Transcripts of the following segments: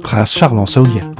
Prince charmant saoudien.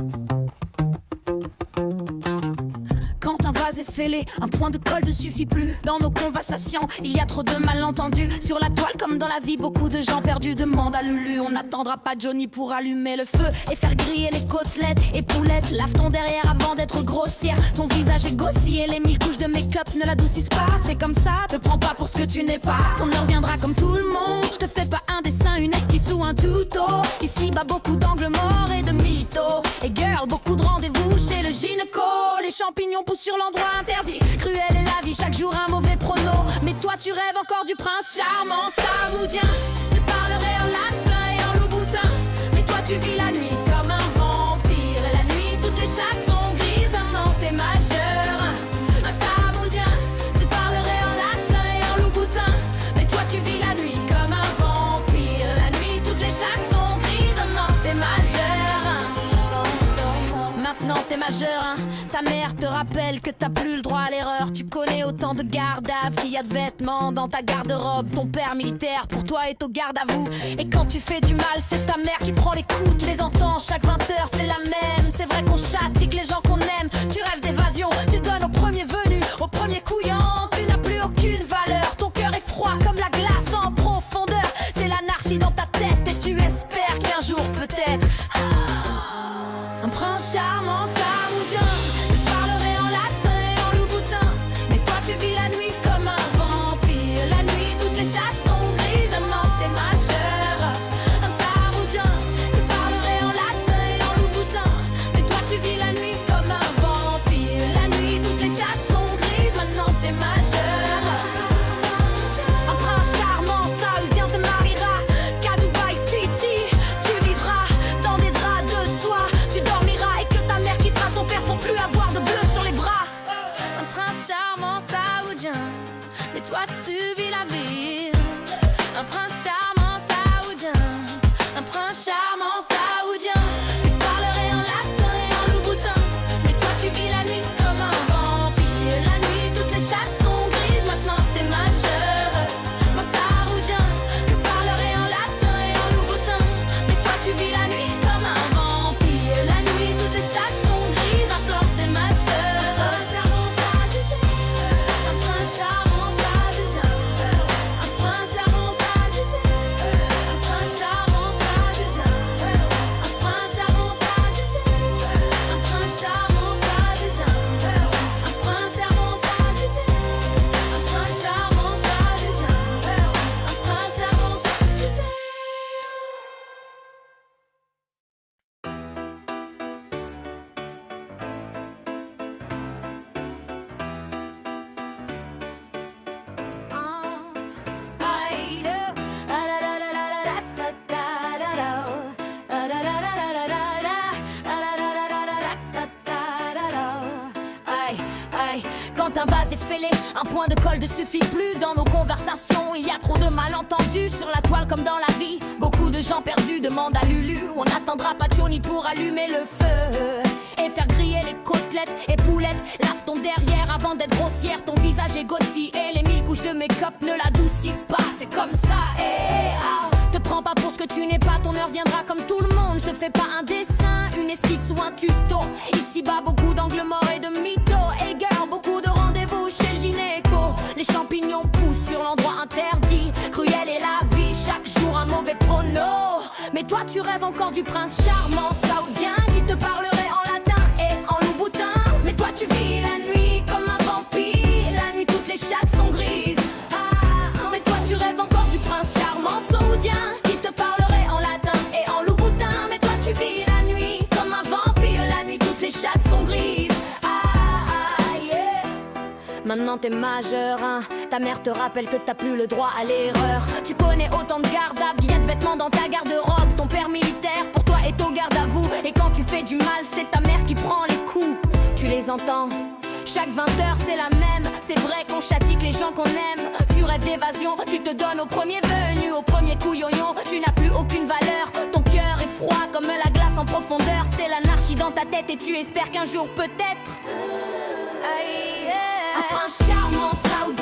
Quand un vase est fêlé, un point de colle ne suffit plus. Dans nos conversations, il y a trop de malentendus. Sur la toile comme dans la vie, beaucoup de gens perdus demandent à Lulu. On n'attendra pas Johnny pour allumer le feu et faire griller les côtelettes et poulettes. Lave ton derrière avant d'être grossière. Ton visage est gaussy et les 1000 couches de make-up ne l'adoucissent pas. C'est comme ça, te prends pas pour ce que tu n'es pas. Ton heure viendra comme tout le monde. Je te fais pas un dessin, une esquisse ou un tuto. Ici, bah beaucoup d'angles morts et de mythos. Et girl, beaucoup de rendez-vous chez le gynéco. Les champignons poussent sur l'endroit interdit. Cruelle est la vie, chaque jour un mauvais prono. Mais toi tu rêves encore du prince charmant saoudien. Tu parlerais en latin et en louboutin. Mais toi tu vis la nuit comme un vampire. Et la nuit toutes les chattes sont grises. Maintenant t'es majeur, un saoudien. Tu parlerais en latin et en louboutin. Mais toi tu vis la nuit comme un vampire. La nuit toutes les chattes sont grises. Maintenant t'es majeur. Maintenant t'es majeur, hein. Ta mère te rappelle que t'as plus le droit à l'erreur. Tu connais autant de garde à vue qu'il y a de vêtements dans ta garde-robe. Ton père militaire pour toi est au garde à vous. Et quand tu fais du mal, c'est ta mère qui prend les coups. Tu les entends chaque 20h, c'est la même. C'est vrai qu'on chatique les gens qu'on aime. Tu rêves d'évasion, tu donnes au premier venu, au premier couillant. Tu n'as plus aucune valeur, ton cœur est froid comme la glace en profondeur. C'est l'anarchie dans ta tête et tu espères qu'un jour peut-être un prince charmant saoudien. Je parlerai en latin et en louboutin. Mais toi tu vis la nuit comme un vampire. La nuit toutes les chattes sont grises. Maintenant t'es majeur, un saoudien. Je parlerai en latin et en louboutin. Mais toi tu vis la nuit comme un vampire. La nuit toutes les chattes sont grises. Maintenant t'es majeur, un prince charmant saoudien te mariera qu'à Dubaï City. Tu vivras dans des draps de soie. Tu dormiras et que ta mère quittera ton père pour plus avoir de bleu sur les bras. Un prince charmant saoudien. Mais toi tu vis la vie. Un prince charmant saoudien. Un prince charmant saoudien. Tu parlerais en latin et en louboutin. Mais toi tu vis la nuit comme un vampire. La nuit toutes les chattes sont grises. Maintenant t'es majeur, mon saoudien. Tu parlerais en latin et en louboutin. Mais toi tu vis la nuit comme un vampire. La nuit toutes les chattes sont grises. Maintenant t'es majeur, un prince charmant saoudien. Un prince charmant saoudien. Un prince charmant saoudien. Un prince charmant saoudien. Un prince charmant saoudien. Un prince charmant saoudien. Un prince charmant saoudien. Un prince charmant saoudien. Quand un vase est fêlé, un point de colle ne suffit plus. Dans nos conversations, il y a trop de malentendus. Sur la toile comme dans la vie, beaucoup de gens perdus demandent à Lulu. On n'attendra pas Johnny pour allumer le feu et faire griller les côtelettes et poulettes. Lave ton derrière avant d'être grossière. Ton visage est gaussy et les 1000 couches de make-up ne l'adoucissent pas. C'est comme ça, te prends pas pour ce que tu n'es pas. Ton heure viendra comme tout le monde. Je te fais pas un dessin, une esquisse ou un tuto. Ici-bas beaucoup d'angles morts et de mythos. Et girl, beaucoup de rendez-vous chez le gynéco. Les champignons poussent sur l'endroit interdit. Cruelle est la vie, chaque jour un mauvais prono. Mais toi tu rêves encore du prince charmant saoudien qui te parlerait en latin et en louboutin. Mais toi tu vis la nuit comme un vampire. La nuit toutes les chattes sont grises. Mais toi tu rêves encore du prince charmant saoudien qui te parlerait en latin et en louboutin. Mais toi tu vis la nuit comme un vampire. La nuit toutes les chattes sont grises. Maintenant t'es majeur, hein. Ta mère te rappelle que t'as plus le droit à l'erreur. Tu connais autant de garde à vue, y a de vêtements dans ta garde-robe. Ton père militaire pour toi est au garde à vous. Et quand tu fais du mal, c'est ta mère qui prend les coups. Tu les entends chaque 20h, c'est la même. C'est vrai qu'on chatique les gens qu'on aime. Tu rêves d'évasion, tu te donnes au premier venu, au premier coup yo-yo. Tu n'as plus aucune valeur, ton cœur est froid comme la glace en profondeur. C'est l'anarchie dans ta tête et tu espères qu'un jour peut-être un prince charmant saoudien.